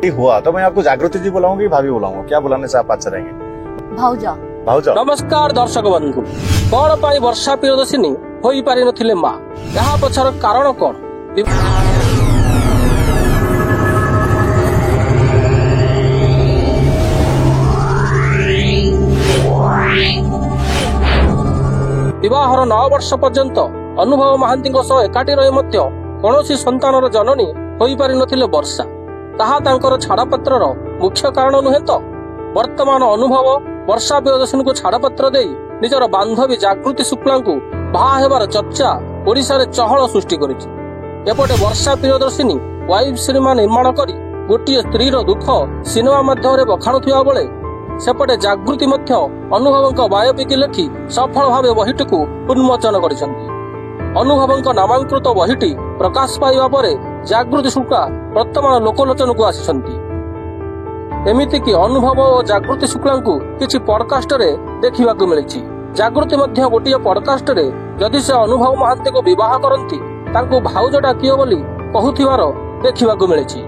हुआ तो मैं आपको जागृति जी बुलाऊंगा कि भाभी बुलाऊंगा, क्या बुलाने से आप अच्छा रहेंगे? भाउजा। भाउजा। नमस्कार दर्शक बंधु, कौन पाई वर्षा प्रियदर्शिनी होई पारि नथिले मां, यहाँ पछर कारण कौन? विवाहर 9 वर्ष पर्यंत अनुभव महांती एकाठी रही कौन संतानर जननी होई पारि नथिले वर्षा। ताहा तांकर छाड़पत्रर मुख्य कारण नुहे तो वर्तमान अनुभव वर्षा प्रियदर्शिनी को छाड़पत्र दे निजर बांधवी जागृति शुक्ला को बाहा हेबार चर्चा ओडिशा रे चहल सृष्टि करिछि। एपटे वर्षा प्रियदर्शिनी वाइफ सिनेमा निर्माण करी गोटे स्त्रीर दुख सिनेमा माध्यम बखाणुथिबा बेले सेपटे जागृति मध्य अनुभवଙ୍କ बायोपिक लेखि सफल भावे बहिटीକୁ उन्मोचन କରିଛନ୍ତି। अनुभवଙ୍କ नामांकृत बहिटी प्रकाश पाइबा परे जागृति शुक्ला वर्तमान लोकलोचन को आसिଛନ୍ତି। एमिति कि अनुभव और जागृति शुक्ला को किछि पॉडकास्ट रे देखिबा को मिलिछि। जागृति मध्य गोटे पॉडकास्ट रे जदि से अनुभव महांती को विवाह करंती तांको भाउजटा कियो बोली कहूथिबार देखिबा को मिलिछि।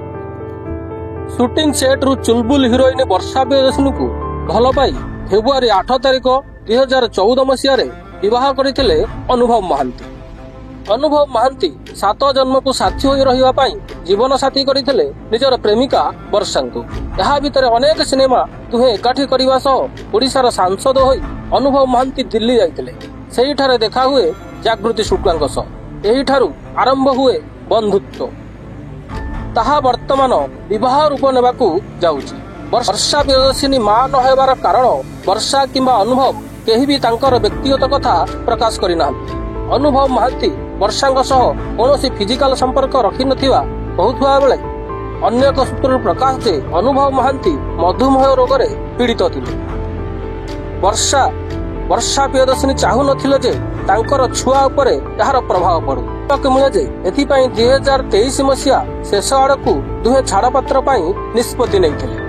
शूटिंग सेट रु चुलबुल हिरोइन वर्षा प्रियदर्शिनी को भल पाई फेब्रुआरी 8 तारिख 2014 मसीह विवाह करथिले अनुभव महांती। अनुभव महांती 7 जन्म को साथी होई रहिबा पई जीवन साथी करथिले निजर प्रेमिका वर्षा को। यहा भितर अनेक सिनेमा दुहे एकाठी करिवा सह ओडिशार सांसद होई अनुभव महांती दिल्ली जाइथिले। सेही ठारे देखा हुए जागृति शुक्लाଙ୍କ सह। एही ठारू आरंभ हुए बंधुत्व। ताहा वर्तमान विवाह रूप नेबाकू जाउछि। वर्षा प्रियदर्शिनी मां न हेबार कारण वर्षा किंबा अनुभव केही भी तांकर व्यक्तिगत कथा प्रकाश करिना। अनुभव महांती वर्षाଙ୍କ सह कौनसी फिजिकल संपर्क रखि नथिबा कहउथुआ बेले अन्य एक सूत्रରୁ प्रकाश जे अनुभव महांती मधुमेह रोग रे पीड़ित थिले। वर्षा प्रियदर्शिनी चाहू नथिले जे तांकर छुआ उपरे यार प्रभाव पड़ू। मिले जे एथि पई 2023 मसीहा शेष आड़कू दुहे छाड़पत्र पई निष्पत्ति नैथिले।